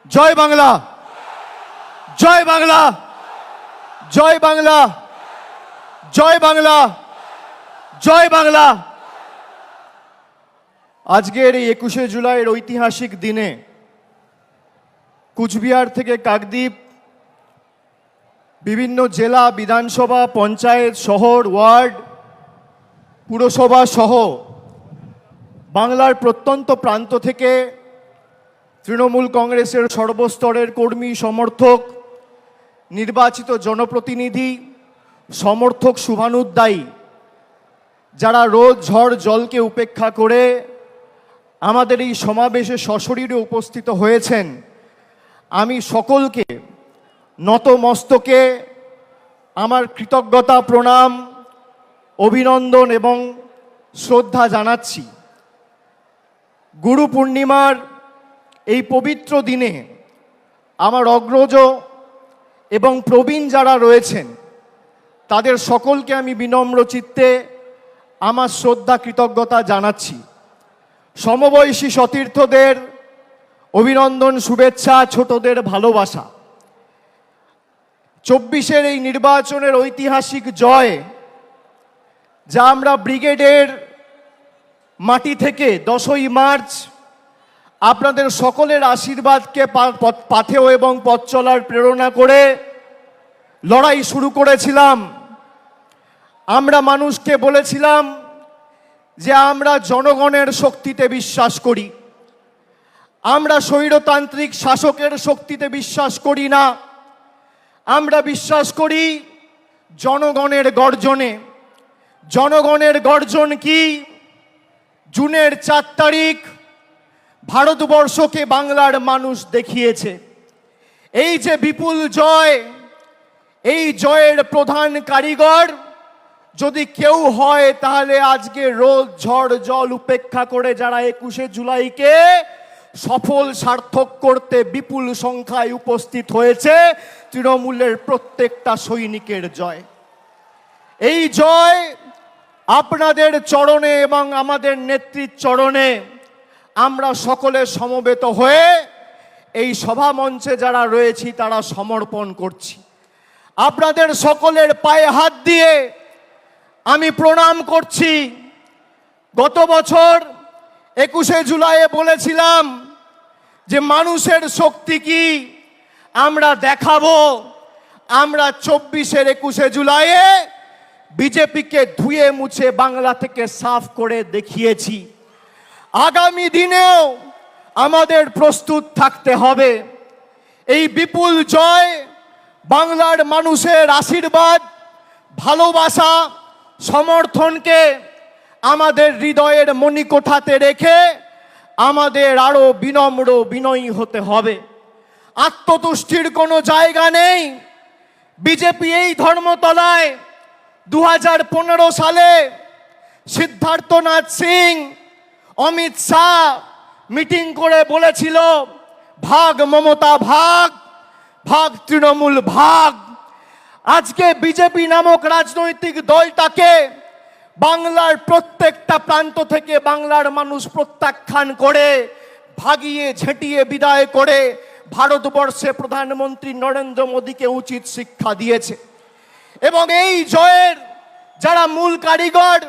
জয় বাংলা, জয় বাংলা, জয় বাংলা, জয় বাংলা, জয় বাংলা। আজকের এই 21শে জুলাইয়ের ঐতিহাসিক দিনে কুচবিহার থেকে কাকদ্বীপ, বিভিন্ন জেলা, বিধানসভা, পঞ্চায়েত, শহর, ওয়ার্ড, পুরসভা সহ বাংলার প্রত্যন্ত প্রান্ত থেকে তৃণমূল কংগ্রেসের সর্বস্তরের কর্মী, সমর্থক, নির্বাচিত জনপ্রতিনিধি, সমর্থক, শুভানুদ্দায়ী, যারা রোদ ঝড় জলকে উপেক্ষা করে আমাদের এই সমাবেশে সশরীরে উপস্থিত হয়েছেন, আমি সকলকে নতমস্তকে আমার কৃতজ্ঞতা, প্রণাম, অভিনন্দন এবং শ্রদ্ধা জানাচ্ছি। গুরু পূর্ণিমার এই পবিত্র দিনে আমার অগ্রজ এবং প্রবীণ যারা রয়েছেন তাদের সকলকে আমি বিনম্র চিত্তে আমার শ্রদ্ধা, কৃতজ্ঞতা জানাচ্ছি। সমবয়সী সতীর্থদের অভিনন্দন, শুভেচ্ছা, ছোটদের ভালোবাসা। 24-এর এই নির্বাচনের ঐতিহাসিক জয়, যা আমরা ব্রিগেডের মাটি থেকে 10ই মার্চ আপনাদের সকলের আশীর্বাদকে পাথেয় এবং পথ চলার প্রেরণা করে লড়াই শুরু করেছিলাম। আমরা মানুষকে বলেছিলাম যে আমরা জনগণের শক্তিতে বিশ্বাস করি, আমরা স্বৈরতান্ত্রিক শাসকের শক্তিতে বিশ্বাস করি না, আমরা বিশ্বাস করি জনগণের গর্জনে। জনগণের গর্জন কি? জুনের 4 তারিখ ভারতবর্ষকে বাংলার মানুষ দেখিয়েছে। এই যে বিপুল জয়, এই জয়ের প্রধান কারিগর যদি কেউ হয় তাহলে আজকে রোদ ঝড় জল উপেক্ষা করে যারা 21শে জুলাইকে সফল সার্থক করতে বিপুল সংখ্যায় উপস্থিত হয়েছে, তৃণমূলের প্রত্যেকটা সৈনিকের জয়। এই জয় আপনাদের চরণে এবং আমাদের নেত্রীর চরণে আমরা সকলে সমবেত হয়ে এই সভা মঞ্চে যারা রয়েছি তারা সমর্পণ করছি। আপনাদের সকলের পায়ে হাত দিয়ে আমি প্রণাম করছি। গত বছর 21শে জুলাইয়ে বলেছিলাম যে মানুষের শক্তি কি আমরা দেখাবো। আমরা 24-এর 21শে জুলাইয়ে বিজেপিকে ধুয়ে মুছে বাংলা থেকে সাফ করে দেখিয়েছি। আগামী দিনেও আমাদের প্রস্তুত থাকতে হবে। এই বিপুল জয় বাংলার মানুষের আশীর্বাদ, ভালোবাসা, সমর্থনকে আমাদের হৃদয়ের মণিকোঠাতে রেখে আমাদের আরো বিনম্র, বিনয়ী হতে হবে। আত্মতুষ্টির কোনো জায়গা নেই। বিজেপি এই ধর্মতলায় 2015 সালে সিদ্ধার্থনাথ সিং, অমিত শাহ মিটিং করে বলেছিল ভাগ মমতা ভাগ, ভাগ তৃণমূল ভাগ। আজকে বিজেপি নামক রাজনৈতিক দলটাকে বাংলার প্রত্যেকটা প্রান্ত থেকে বাংলার মানুষ প্রত্যাখ্যান করে, ভাগিয়ে ঝেঁটিয়ে বিদায় করে ভারতবর্ষে প্রধানমন্ত্রী নরেন্দ্র মোদীকে উচিত শিক্ষা দিয়েছে। এবং এই জয়ের যারা মূল কারিগর,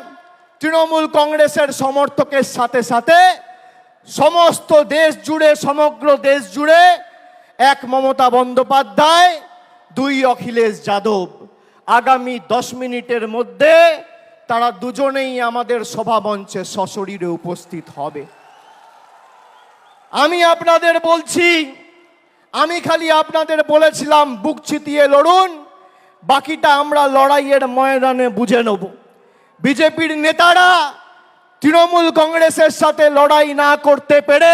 তৃণমূল কংগ্রেসের সমর্থকের সাথে সাথে সমস্ত দেশ জুড়ে, সমগ্র দেশ জুড়ে এক মমতা বন্দ্যোপাধ্যায়, 2 অখিলেশ যাদব। আগামী 10 মিনিটের মধ্যে তারা দুজনেই আমাদের সভা মঞ্চে সশরীরে উপস্থিত হবে। আমি আপনাদের বলছি, আমি খালি আপনাদের বলেছিলাম বুক চিতিয়ে লড়ুন, বাকিটা আমরা লড়াইয়ের ময়দানে বুঝে নেব। বিজেপির নেতারা তৃণমূল কংগ্রেসের সাথে লড়াই না করতে পেরে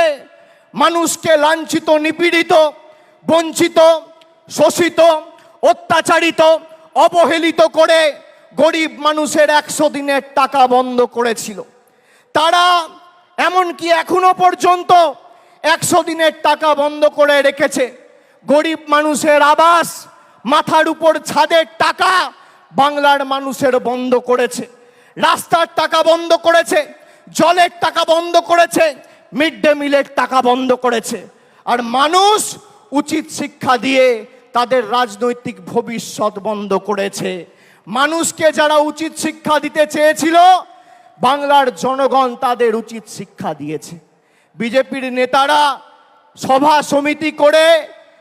মানুষকে লাঞ্ছিত, নিপীড়িত, বঞ্চিত, শোষিত, অত্যাচারিত, অবহেলিত করে গরিব মানুষের 100 দিনের টাকা বন্ধ করেছিল। তারা এমনকি এখনো পর্যন্ত 100 দিনের টাকা বন্ধ করে রেখেছে। গরিব মানুষের আবাস, মাথার উপর ছাদের টাকা বাংলার মানুষের বন্ধ করেছে। রাস্তার টাকা বন্ধ করেছে, জলের টাকা বন্ধ করেছে, মিড ডে মিলের টাকা বন্ধ করেছে। আর মানুষ উচিত শিক্ষা দিয়ে তাদের রাজনৈতিক ভবিষ্যৎ বন্ধ করেছে। মানুষকে যারা উচিত শিক্ষা দিতে চেয়েছিল, বাংলার জনগণ তাদের উচিত শিক্ষা দিয়েছে। বিজেপির নেতারা সভা সমিতি করে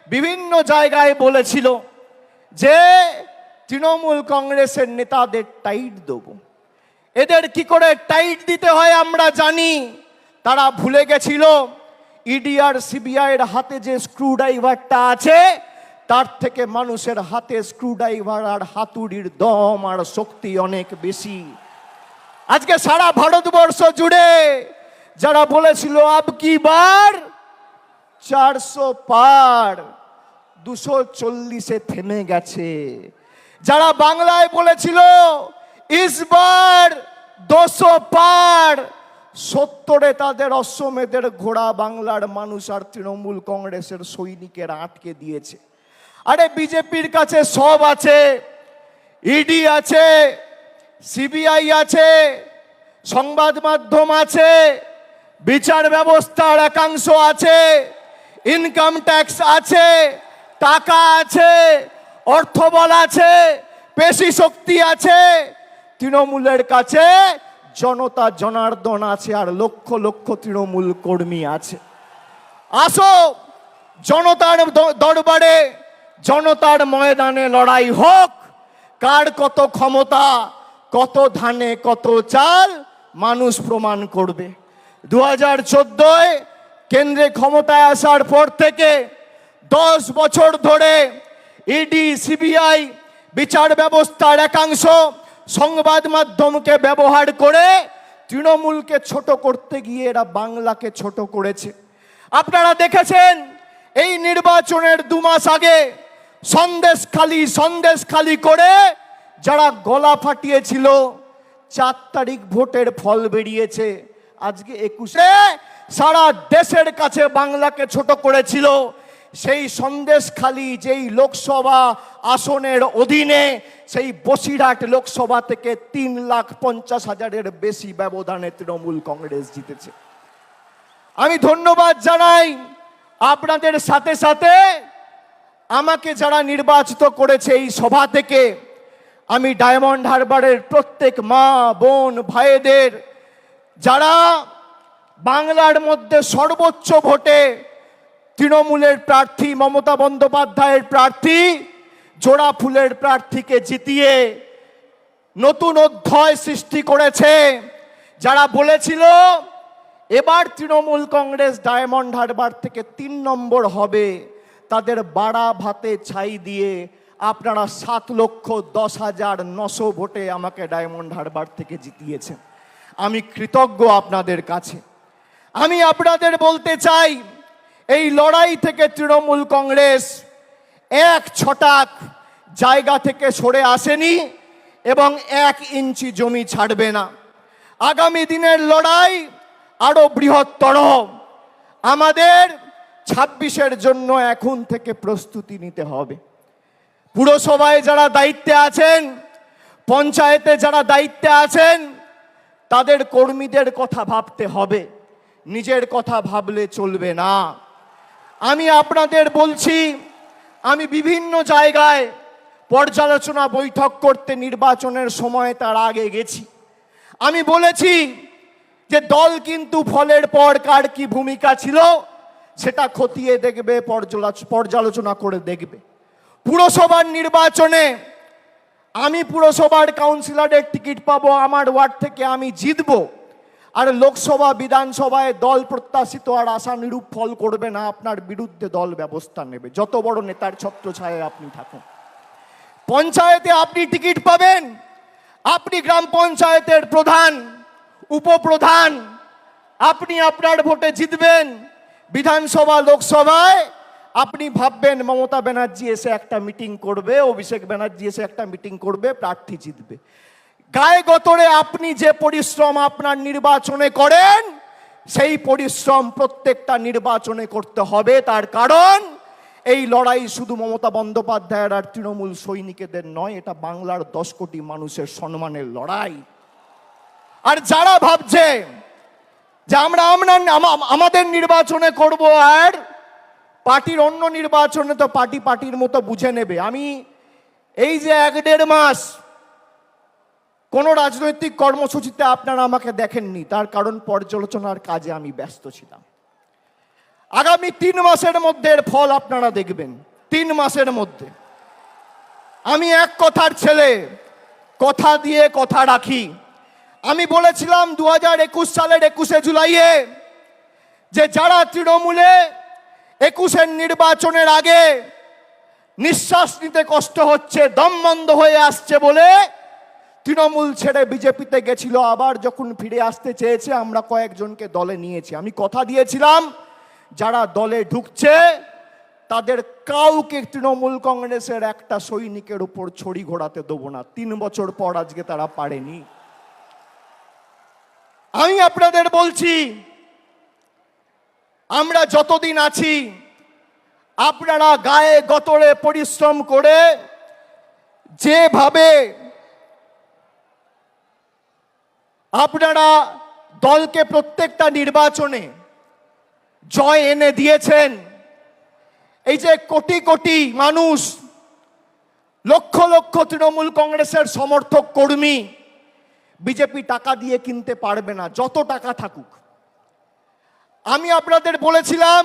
বিভিন্ন জায়গায় বলেছিল যে তৃণমূল কংগ্রেসের নেতাদের টাইট দেবো। এদের কি করে টাইট দিতে হয় আমরা জানি। তারা ভুলে গেছিল ইডি আর সিবিআইয়ের হাতে যে স্ক্রুড্রাইভারটা আছে, তার থেকে মানুষের হাতে স্ক্রুড্রাইভার আর হাতুড়ির দম আর শক্তি অনেক বেশি। আজকে সারা ভারতবর্ষ জুড়ে যারা বলেছিল আব কি বার 400 পার, 240-এ থেমে গেছে। যারা বাংলায় বলেছিল ইসবার 200 পার, 70-এ তাদের অশ্বমেধের ঘোড়া বাংলার মানুষ আর তৃণমূল কংগ্রেসের সৈনিকেরা আটকে দিয়েছে। আরে বিজেপির কাছে সব আছে, ইডি আছে, সিবিআই আছে, সংবাদ মাধ্যম আছে, বিচার ব্যবস্থার একাংশ আছে, ইনকাম ট্যাক্স আছে, টাকা আছে, অর্থবল আছে, পেশি শক্তি আছে। তৃণমূলের কাছে জনতা জনার্দন আছে আর লক্ষ লক্ষ তৃণমূল কর্মী আছে। আসো জনতার দরবারে, জনতার ময়দানে লড়াই হোক। কার কত ক্ষমতা, কত ধানে কত চাল, মানুষ প্রমাণ করবে। 2014-এ কেন্দ্রে ক্ষমতায় আসার পর থেকে 10 বছর ধরে ইডি সিবিআই বিচার ব্যবস্থার একাংশ সংবাদ মাধ্যমকে ব্যবহার করে তৃণমূলকে ছোট করতে গিয়ে এরা বাংলাকে ছোট করেছে। আপনারা দেখেছেন এই নির্বাচনের 2 মাস আগে সন্দেশখালি করে যারা গলা ফাটিয়েছিল, 4 তারিখ ভোটের ফল বেরিয়েছে। আজকে 21-এ সারা দেশের কাছে বাংলাকে ছোট করেছিল। সেই সন্দেশখালি যেই লোকসভা আসনের অধীনে, সেই বসিরহাট লোকসভা থেকে 3,50,000-এর বেশি ব্যবধানে তৃণমূল কংগ্রেস জিতেছে। আমি ধন্যবাদ জানাই আপনাদের সাথে সাথে আমাকে যারা নির্বাচিত করেছে এই সভা থেকে। আমি ডায়মন্ড হারবারের প্রত্যেক মা বোন ভাইদের, যারা বাংলার মধ্যে সর্বোচ্চ ভোটে তৃণমূলের প্রার্থী মমতা বন্দ্যোপাধ্যায়ের প্রার্থী জোড়া ফুলের প্রার্থীকে জিতিয়ে নতুন অধ্যায় সৃষ্টি করেছে, যারা বলেছিল এবার তৃণমূল কংগ্রেস ডায়মন্ড হারবার থেকে 3 নম্বর হবে, তাদের বাড়া ভাতে ছাই দিয়ে আপনারা 7,10,900 ভোটে আমাকে ডায়মন্ড হারবার থেকে জিতিয়েছেন। আমি কৃতজ্ঞ আপনাদের কাছে। আমি আপনাদের বলতে চাই, এই লড়াই থেকে তৃণমূল কংগ্রেস 1 ছটাক জায়গা থেকে সরে আসেনি এবং 1 ইঞ্চি জমি ছাড়বে না। আগামী দিনের লড়াই আরো বৃহত্তর। আমাদের 26-এর জন্য এখন থেকে প্রস্তুতি নিতে হবে। পুরসভায় যারা দায়িত্বে আছেন, পঞ্চায়েতে যারা দায়িত্বে আছেন, তাদের কর্মীদের কথা ভাবতে হবে, নিজের কথা ভাবলে চলবে না। আমি আপনাদের বলছি, আমি বিভিন্ন জায়গায় পর্যালোচনা বৈঠক করতে নির্বাচনের সময় তার আগে গেছি। আমি বলেছি যে দল কিন্তু ফলের পর কার কি ভূমিকা ছিল সেটা খতিয়ে দেখবে, পর্যালোচনা করে দেখবে। পুরসভার নির্বাচনে আমি পুরসভার কাউন্সিলরের টিকিট পাবো, আমার ওয়ার্ড থেকে আমি জিতবো। আর লোকসভা বিধানসভায় দল প্রত্যাশিত আর আশানুরূপ ফল করবে না, আপনার বিরুদ্ধে দল ব্যবস্থা নেবে, যত বড় নেতার ছত্রছায়ায় আপনি থাকুন। পঞ্চায়েতে আপনি টিকিট পাবেন, আপনি গ্রাম পঞ্চায়েতের প্রধান, উপপ্রধান, আপনি আপনার ভোটে জিতবেন। বিধানসভা লোকসভায় আপনি ভাববেন মমতা ব্যানার্জি এসে একটা মিটিং করবে, অভিষেক ব্যানার্জি এসে একটা মিটিং করবে, প্রার্থী জিতবে। গায়ে গতরে আপনি যে পরিশ্রম আপনার নির্বাচনে করেন, সেই পরিশ্রম প্রত্যেকটা নির্বাচনে করতে হবে। তার কারণ এই লড়াই শুধু মমতা বন্দ্যোপাধ্যায়ের আর তৃণমূল সৈনিকদের নয়, এটা বাংলার 10 কোটি মানুষের সম্মানের লড়াই। আর যারা ভাবছে যে আমরা আমাদের নির্বাচনে করব আর পার্টির অন্য নির্বাচনে তো পার্টির মতো বুঝে নেবে। আমি এই যে 1-1.5 মাস কোনো রাজনৈতিক কর্মসূচিতে আপনারা আমাকে দেখেননি, তার কারণ পর্যালোচনার কাজে আমি ব্যস্ত ছিলাম। আগামী 3 মাসের মধ্যে এর ফল আপনারা দেখবেন। 3 মাসের মধ্যে। আমি এক কথার ছেলে, কথা দিয়ে কথা রাখি। আমি বলেছিলাম 2021 সালের 21শে জুলাইয়ে যে যারা তৃণমূলে 21-এর নির্বাচনের আগে নিঃশ্বাস নিতে কষ্ট হচ্ছে, দম বন্ধ হয়ে আসছে বলে তৃণমূল ছেড়ে বিজেপিতে গেছিল, আবার যখন ফিরে আসতে চেয়েছে আমরা কয়েকজনকে দলে নিয়েছি। আমি কথা দিয়েছিলাম যারা দলে ঢুকছে তাদের কাউকে তৃণমূল কংগ্রেসের একটা সৈনিকের উপর ছড়ি ঘোরাতে দেবো না। 3 বছর পর আজকে তারা পারেনি। আমি আপনাদের বলছি, আমরা যতদিন আছি আপনারা গায়ে গতরে পরিশ্রম করে যেভাবে আপনারা দলকে প্রত্যেকটা নির্বাচনে জয় এনে দিয়েছেন, এই যে কোটি কোটি মানুষ, লক্ষ লক্ষ তৃণমূল কংগ্রেসের সমর্থক কর্মী, বিজেপি টাকা দিয়ে কিনতে পারবে না, যত টাকা থাকুক। আমি আপনাদের বলেছিলাম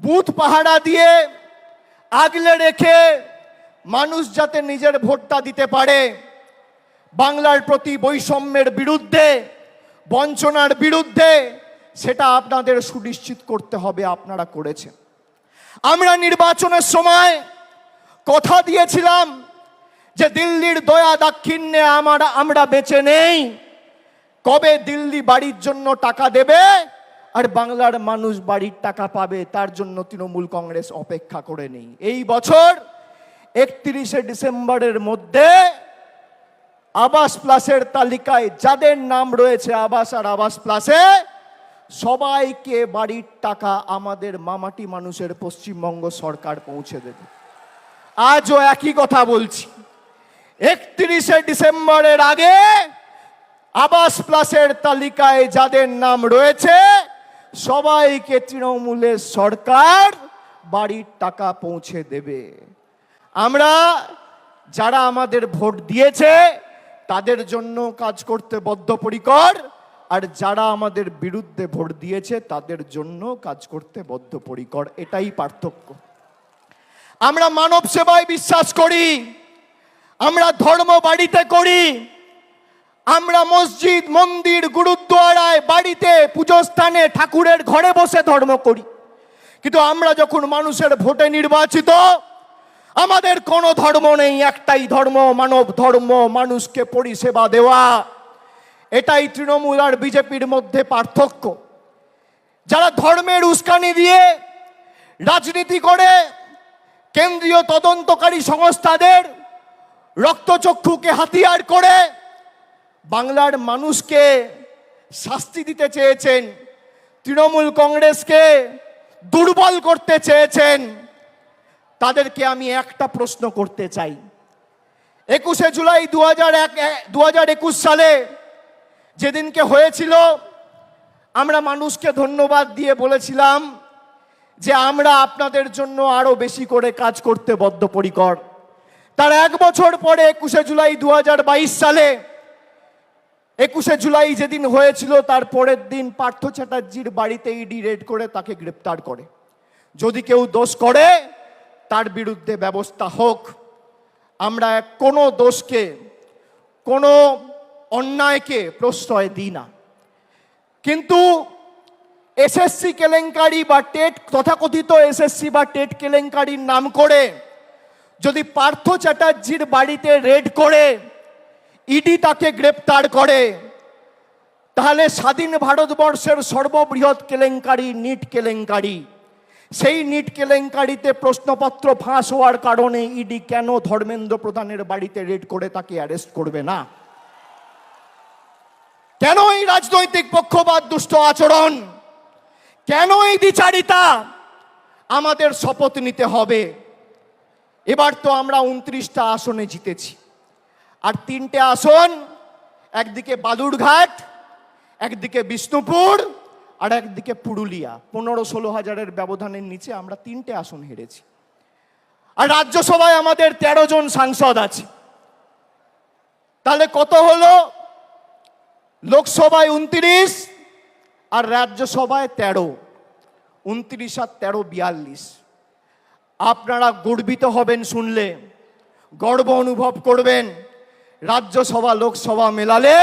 বুথ পাহারা দিয়ে আগলে রেখে মানুষ যাতে নিজের ভোটটা দিতে পারে, বাংলার প্রতি বৈষম্যের বিরুদ্ধে, বঞ্চনার বিরুদ্ধে, সেটা আপনাদের সুনিশ্চিত করতে হবে। আপনারা করেছেন। আমরা নির্বাচনের সময় কথা দিয়েছিলাম যে দিল্লির দয়া দাক্ষিণ্যে আমরা বেঁচে নেই। কবে দিল্লি বাড়ির জন্য টাকা দেবে আর বাংলার মানুষ বাড়ির টাকা পাবে, তার জন্য তৃণমূল কংগ্রেস অপেক্ষা করে নেই। এই বছর 31শে ডিসেম্বরের মধ্যে আবাস প্লাসের তালিকায় যাদের নাম রয়েছে আবাস আর আবাস প্লাসে, সবাইকে বাড়ির টাকা আমাদের মামাটি মানুষের পশ্চিমবঙ্গ সরকার পৌঁছে দেবে। আজও একই কথা বলছি, 31শে ডিসেম্বরের আগে আবাস প্লাসের তালিকায় যাদের নাম রয়েছে সবাইকে তৃণমূলের সরকার বাড়ির টাকা পৌঁছে দেবে। আমরা যারা আমাদের ভোট দিয়েছে তাদের জন্য কাজ করতে বদ্ধপরিকর, আর যারা আমাদের বিরুদ্ধে ভোট দিয়েছে তাদের জন্য কাজ করতে বদ্ধপরিকর। এটাই পার্থক্য। আমরা মানব সেবায় বিশ্বাস করি, আমরা ধর্ম বাড়িতে করি, আমরা মসজিদ, মন্দির, গুরুদ্বারায়, বাড়িতে, পুজোস্থানে, ঠাকুরের ঘরে বসে ধর্ম করি। কিন্তু আমরা যখন মানুষের ভোটে নির্বাচিত, আমাদের কোনো ধর্ম নেই, একটাই ধর্ম, মানব ধর্ম, মানুষকে পরিষেবা দেওয়া। এটাই তৃণমূল আর বিজেপির মধ্যে পার্থক্য। যারা ধর্মের উস্কানি দিয়ে রাজনীতি করে, কেন্দ্রীয় তদন্তকারী সংস্থাদের রক্তচক্ষুকে হাতিয়ার করে বাংলার মানুষকে শাস্তি দিতে চেয়েছেন, তৃণমূল কংগ্রেসকে দুর্বল করতে চেয়েছেন, তাদেরকে আমি একটা প্রশ্ন করতে চাই। 21শে জুলাই 2021 সালে যেদিনকে হয়েছিল, আমরা মানুষকে ধন্যবাদ দিয়ে বলেছিলাম যে আমরা আপনাদের জন্য আরো বেশি করে কাজ করতে বদ্ধপরিকর। তার 1 বছর পরে 21শে জুলাই 2022 সালে, 21শে জুলাই যেদিন হয়েছিল তার পরের দিন পার্থ চ্যাটার্জির বাড়িতে ইডি রেড করে তাকে গ্রেপ্তার করে। যদি কেউ দোষ করে তার বিরুদ্ধে ব্যবস্থা হোক। আমরা কোনো দোষকে, কোনো অন্যায়কে প্রশ্রয় দিই না। কিন্তু এসএসসি কেলেঙ্কারি বা টেট, তথাকথিত এসএসসি বা টেট কেলেঙ্কারির নাম করে যদি পার্থ চ্যাটার্জির বাড়িতে রেড করে ইডি তাকে গ্রেপ্তার করে, তাহলে স্বাধীন ভারতবর্ষের সর্ববৃহৎ কেলেঙ্কারি নিট কেলেঙ্কারি, সেই নিট কেলেঙ্কারিতে প্রশ্নপত্র ফাঁস হওয়ার কারণে ইডি কেন ধর্মেন্দ্র প্রধানের বাড়িতে রেড করে তাকে অ্যারেস্ট করবে না? কেন এই রাজনৈতিক পক্ষপাত, দুষ্ট আচরণ, কেন এই দ্বিচারিতা? আমাদের শপথ নিতে হবে। এবার তো আমরা 29টা আসনে জিতেছি, আর 3টে আসন, একদিকে বালুরঘাট, একদিকে বিষ্ণুপুর, আর একদিকে পুরুলিয়া 15-16 হাজারের ব্যবধানের নিচে আমরা 3টে আসন হেরেছি। আর রাজ্যসভায় আমাদের 13 জন সাংসদ আছে। তাহলে কত হলো? লোকসভায় 29 আর রাজ্যসভায় 13। 29 আর 13 42। আপনারা গর্বিত হবেন শুনলে, গর্ব অনুভব করবেন। রাজ্যসভা লোকসভা মেলালে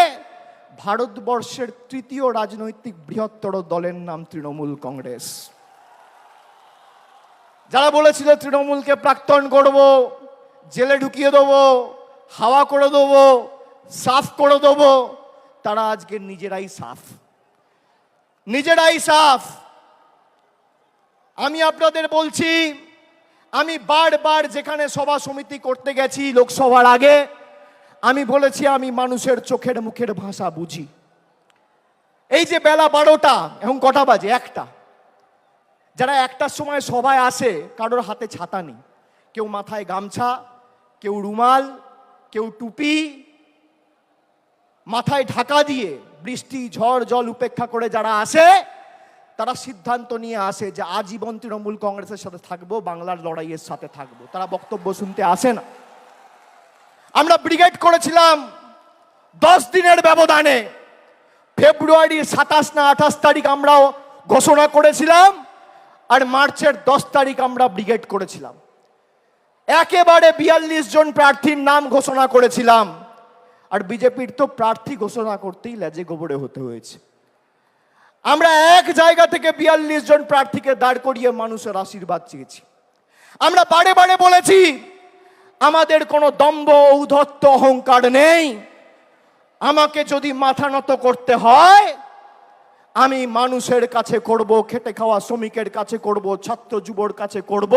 ভারতবর্ষের তৃতীয় রাজনৈতিক বৃহত্তর দলের নাম তৃণমূল কংগ্রেস। যারা বলেছিল তৃণমূলকে প্রাক্তন করব, জেলে ঢুকিয়ে দেবো, হাওয়া করে দেবো, সাফ করে দেবো, তারা আজকে নিজেরাই সাফ। আমি আপনাদের বলছি, আমি বারবার যেখানে সভা সমিতি করতে গেছি লোকসভার আগে, আমি বলেছি আমি মানুষের চোখের মুখের ভাষা বুঝি। এই যে বেলা 12টা, এখন কটা বাজে? 1টা। যারা 1টার সময় সভায় আসে, কারোর হাতে ছাতা নেই, কেউ মাথায় গামছা, কেউ রুমাল, কেউ টুপি, মাথায় ঢাকা দিয়ে বৃষ্টি ঝড় জল উপেক্ষা করে যারা আসে, তারা সিদ্ধান্ত নিয়ে আসে যে আজীবন তৃণমূল কংগ্রেসের সাথে থাকবো, বাংলার লড়াইয়ের সাথে থাকবো। তারা বক্তব্য শুনতে আসে না। আমরা ব্রিগেড করেছিলাম 10 দিনের ব্যবধানে। ফেব্রুয়ারির 27 না 28 তারিখ আমরাও ঘোষণা করেছিলাম, আর মার্চের 10 তারিখ আমরা ব্রিগেড করেছিলাম। একেবারে 42 জন প্রার্থীর নাম ঘোষণা করেছিলাম। আর বিজেপির তো প্রার্থী ঘোষণা করতেই লেজে গোবরে হতে হয়েছে। আমরা এক জায়গা থেকে 42 জন প্রার্থীকে দাঁড় করিয়ে মানুষের আশীর্বাদ চেয়েছি। আমরা বারে বারে বলেছি আমাদের কোনো দম্ভ ঔদ্ধত্য অহংকার নেই। আমাকে যদি মাথা নত করতে হয়, আমি মানুষের কাছে করব, খেটে খাওয়া শ্রমিকের কাছে করব, ছাত্র যুবর কাছে করব,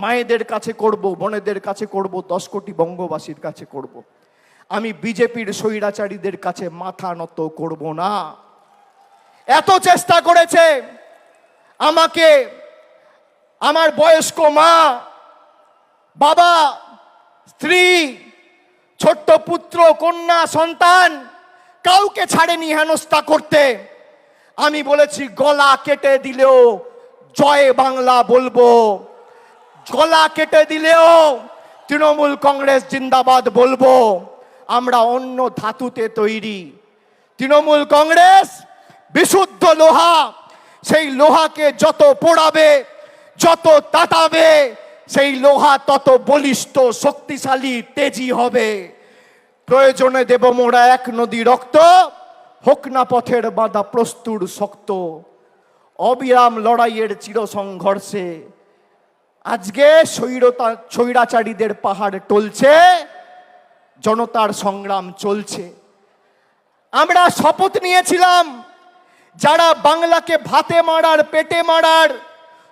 মায়েদের কাছে করব, বোনেদের কাছে করব, 10 কোটি বঙ্গবাসীর কাছে করব। আমি বিজেপির স্বৈরাচারীদের কাছে মাথা নত করব না। এত চেষ্টা করেছে আমাকে আমার বয়স্ক মা, বাবা, স্ত্রী, ছোট্ট পুত্র, কন্যা, সন্তান, কাউকে ছাড়েনি হেনস্থা করতে। আমি বলেছি গলা কেটে দিলেও জয় বাংলা বলবো, গলা কেটে দিলেও তৃণমূল কংগ্রেস জিন্দাবাদ বলবো। আমরা অন্য ধাতুতে তৈরি। তৃণমূল কংগ্রেস বিশুদ্ধ লোহা। সেই লোহাকে যত পোড়াবে, যত তাতাবে, সেই লোহা তত বলিষ্ঠ, শক্তিশালী, তেজি হবে। প্রয়োজনে দেব মোরা 1 নদী রক্ত, হোক না পথের বাঁধা প্রস্তুর শক্ত। অবিরাম লড়াইয়ের চির সংঘর্ষে আজকে স্বৈরাচারীদের পাহাড় টলছে, জনতার সংগ্রাম চলছে। আমরা শপথ নিয়েছিলাম যারা বাংলাকে ভাতে মারার, পেটে মারার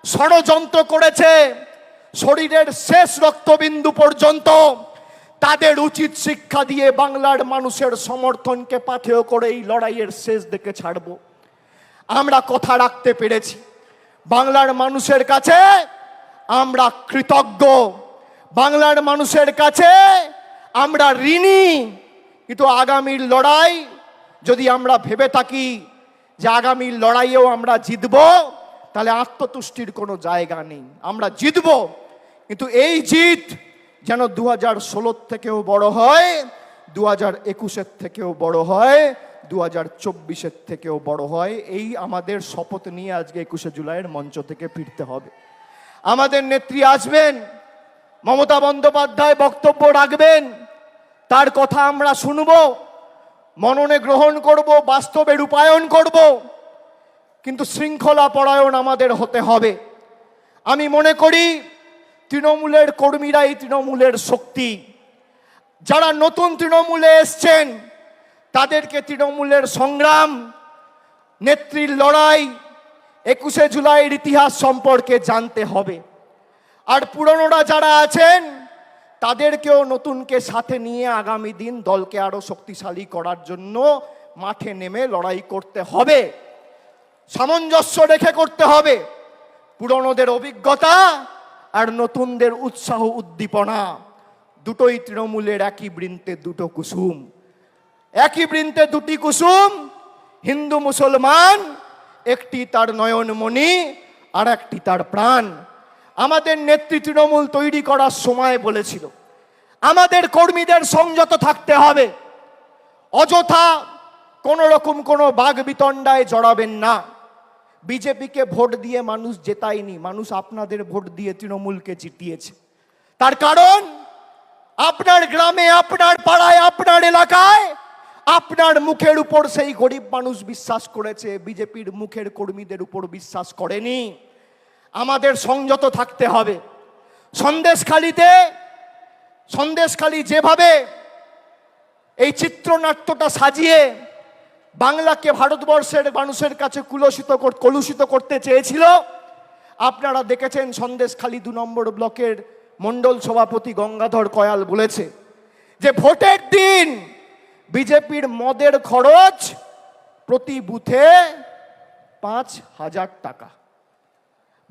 ষড়যন্ত্র করেছে, শরীরের শেষ রক্তবিন্দু পর্যন্ত, তাদের উচিত শিক্ষা দিয়ে বাংলার মানুষের সমর্থনকে পাথেয় করে এই লড়াইয়ের শেষ দিকে ছাড়ব। আমরা কথা রাখতে পেরেছি। বাংলার মানুষের কাছে আমরা কৃতজ্ঞ, বাংলার মানুষের কাছে আমরা ঋণী। কিন্তু আগামীর লড়াই যদি আমরা ভেবে থাকি যে আগামীর লড়াইয়েও আমরা জিতব, তাহলে আত্মতুষ্টির কোনো জায়গা নেই। আমরা জিতব, কিন্তু এই জিত যেন 2016 থেকেও বড় হয়, 2021 থেকেও বড় হয়, 2024 থেকেও বড় হয়। এই আমাদের শপথ নিয়ে আজকে 21 জুলাইয়ের মঞ্চ থেকে ফিরতে হবে। আমাদের নেত্রী আসবেন, মমতা বন্দ্যোপাধ্যায় বক্তব্য রাখবেন, তার কথা আমরা শুনব, মননে গ্রহণ করব, বাস্তবে রূপায়ণ করব। কিন্তু শৃঙ্খলা পরায়ণ আমাদের হতে হবে। আমি মনে করি তৃণমূলের কর্মীরাই তৃণমূলের শক্তি। যারা নতুন তৃণমূলে এসছেন তাদেরকে তৃণমূলের সংগ্রাম, নেত্রীর লড়াই, 21 জুলাইয়ের ইতিহাস সম্পর্কে জানতে হবে। আর পুরনোরা যারা আছেন তাদেরকেও নতুনকে সাথে নিয়ে আগামী দিন দলকে আরো শক্তিশালী করার জন্য মাঠে নেমে লড়াই করতে হবে। সামঞ্জস্য রেখে করতে হবে। পুরনোদের অভিজ্ঞতা আর নতুনদের উৎসাহ উদ্দীপনা দুটোই তৃণমূলের একই বৃন্তে দুটো কুসুম। একই বৃন্তে দুটি কুসুম, হিন্দু মুসলমান, একটি তার নয়নমণি, আর একটি তার প্রাণ। আমাদের নেত্রী তৃণমূল তৈরি করার সময় বলেছিল আমাদের কর্মীদের সংযত থাকতে হবে, অযথা কোন রকম কোনো বাগ বিতণ্ডায় জড়াবেন না। বিজেপিকে ভোট দিয়ে মানুষ জেতায়নি, মানুষ আপনাদের ভোট দিয়ে তৃণমূলকে জিতিয়েছে। তার কারণ আপনার গ্রামে, আপনার পাড়ায়, আপনার এলাকায় আপনার মুখের উপর সেই গরিব মানুষ বিশ্বাস করেছে, বিজেপির মুখের কর্মীদের উপর বিশ্বাস করেনি। আমাদের সংযত থাকতে হবে। সন্দেশখালী যেভাবে এই চিত্রনাট্যটা সাজিয়ে বাংলাকে ভারতবর্ষের মানুষের কাছে কলুষিত করতে চেয়েছিল, আপনারা দেখেছেন সন্দেশখালী 2 নম্বর ব্লকের মণ্ডল সভাপতি গঙ্গাধর কয়াল বলেছে যে ভোটের দিন বিজেপির মদের খরচ প্রতি বুথে 5,000 টাকা।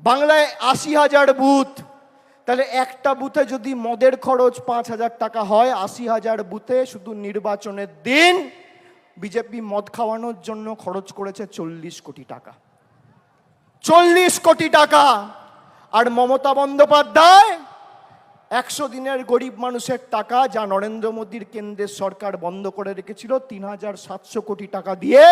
বাংলায় 80,000 বুথ, তাহলে একটা বুথে যদি মদের খরচ 5,000 টাকা হয়, 80,000 বুথে শুধু নির্বাচনের দিন বিজেপি মদ খাওয়ানোর জন্য খরচ করেছে 40 কোটি টাকা। 40 কোটি টাকা। আর মমতা বন্দ্যোপাধ্যায় 100 দিনের গরিব মানুষের টাকা, যা নরেন্দ্র মোদীর কেন্দ্রের সরকার বন্ধ করে রেখেছিল, 3,700 কোটি টাকা দিয়ে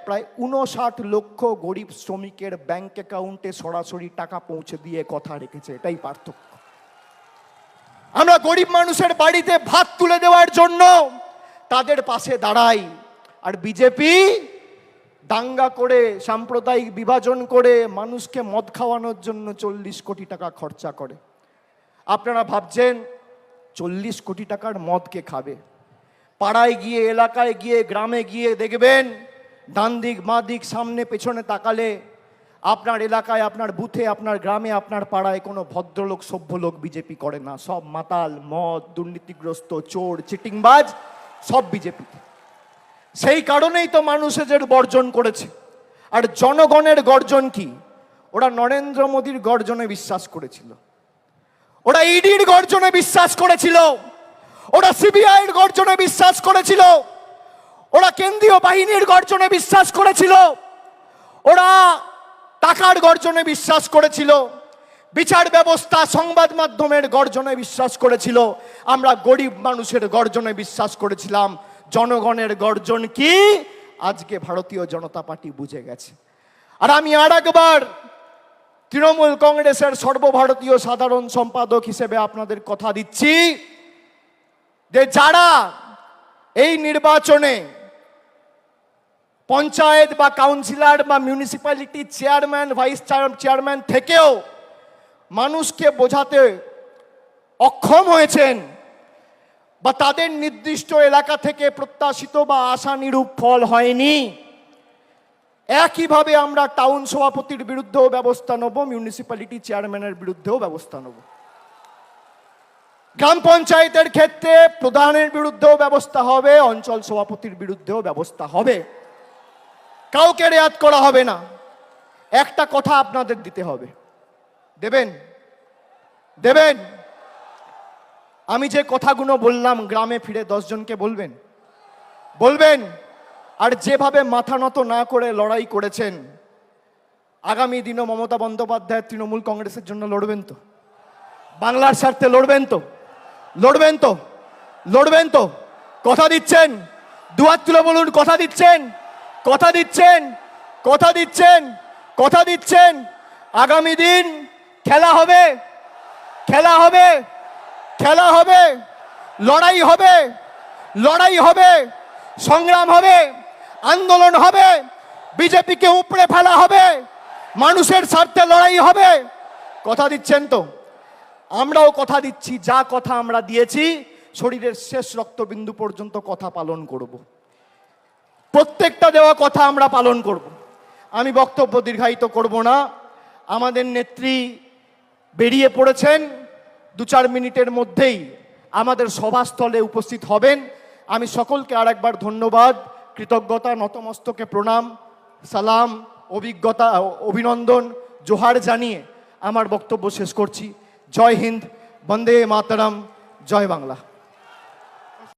প্রায় 59 লক্ষ গরিব শ্রমিকের ব্যাংক অ্যাকাউন্টে সরাসরি টাকা পৌঁছে দিয়ে কথা রেখেছে। এটাই পার্থক্য। আমরা গরিব মানুষের বাড়িতে ভাত তুলে দেওয়ার জন্য তাদের পাশে দাঁড়াই, আর বিজেপি দাঙ্গা করে, সাম্প্রদায়িক বিভাজন করে মানুষকে মদ খাওয়ানোর জন্য 40 কোটি টাকা খরচা করে। আপনারা ভাবছেন 40 কোটি টাকার মদ কে খাবে? পাড়ায় গিয়ে, এলাকায় গিয়ে, গ্রামে গিয়ে দেখবেন ডান দিক, বাঁ দিক, সামনে পেছনে তাকালে আপনার এলাকায়, আপনার বুথে, আপনার গ্রামে, আপনার পাড়ায় কোনো ভদ্রলোক, সভ্য লোক বিজেপি করে না। সব মাতাল, মদ, দুর্নীতিগ্রস্ত, চোর, চিটিংবাজ, সব বিজেপি। সেই কারণেই তো মানুষ এদের বর্জন করেছে। আর জনগণের গর্জন কি? ওরা নরেন্দ্র মোদীর গর্জনে বিশ্বাস করেছিল, ওরা ইডির গর্জনে বিশ্বাস করেছিল, ওরা সিবিআইয়ের গর্জনে বিশ্বাস করেছিল, ওরা কেন্দ্রীয় বাহিনীর গর্জনে বিশ্বাস করেছিল, ওরা টাকার গর্জনে বিশ্বাস করেছিল, বিচার ব্যবস্থা, সংবাদ মাধ্যমের গর্জনে বিশ্বাস করেছিল। আমরা গরিব মানুষের গর্জনে বিশ্বাস করেছিলাম। জনগণের গর্জন কি আজকে ভারতীয় জনতা পার্টি বুঝে গেছে। আর আমি আর একবার তৃণমূল কংগ্রেসের সর্বভারতীয় সাধারণ সম্পাদক হিসেবে আপনাদের কথা দিচ্ছি যে যারা এই নির্বাচনে পঞ্চায়েত বা কাউন্সিলর বা মিউনিসিপ্যালিটি চেয়ারম্যান, ভাইস চেয়ারম্যান থেকেও মানুষকে বোঝাতে অক্ষম হয়েছেন, বা তাদের নির্দিষ্ট এলাকা থেকে প্রত্যাশিত বা আশানুরূপ ফল হয়নি, একইভাবে আমরা টাউন সভাপতির বিরুদ্ধেও ব্যবস্থা নেব, মিউনিসিপ্যালিটি চেয়ারম্যানের বিরুদ্ধেও ব্যবস্থা নেব। গ্রাম পঞ্চায়েতের ক্ষেত্রে প্রধানের বিরুদ্ধেও ব্যবস্থা হবে, অঞ্চল সভাপতির বিরুদ্ধেও ব্যবস্থা হবে। কাউকে রেয়াত করা হবে না। একটা কথা আপনাদের দিতে হবে, দেবেন? দেবেন? আমি যে কথাগুলো বললাম গ্রামে ফিরে 10 জনকে বলবেন? বলবেন? আর যেভাবে মাথা নত না করে লড়াই করেছেন, আগামী দিনও মমতা বন্দ্যোপাধ্যায় তৃণমূল কংগ্রেসের জন্য লড়বেন তো? বাংলার স্বার্থে লড়বেন তো? লড়বেন তো? লড়বেন তো? কথা দিচ্ছেন? দুহাত তুলে বলুন, কথা দিচ্ছেন? কথা দিচ্ছেন? কথা দিচ্ছেন? কথা দিচ্ছেন? আগামী দিন খেলা হবে, খেলা হবে, খেলা হবে, লড়াই হবে, লড়াই হবে, সংগ্রাম হবে, আন্দোলন হবে, বিজেপিকে উপড়ে ফেলা হবে, মানুষের স্বার্থে লড়াই হবে। কথা দিচ্ছেন তো? আমরাও কথা দিচ্ছি, যা কথা আমরা দিয়েছি শরীরের শেষ রক্তবিন্দু পর্যন্ত কথা পালন করব। প্রত্যেকটা দেওয়া কথা আমরা পালন করব। আমি বক্তব্য দীর্ঘায়িত করব না। আমাদের নেত্রী বেরিয়ে পড়েছেন, 2-4 মিনিটের মধ্যেই আমাদের সভাস্থলে উপস্থিত হবেন। আমি সকলকে আরেকবার ধন্যবাদ, কৃতজ্ঞতা, নতমস্তকে প্রণাম, সালাম, অভিনন্দন, জোহার জানিয়ে আমার বক্তব্য শেষ করছি। জয় হিন্দ, বন্দে মাতরম, জয় বাংলা।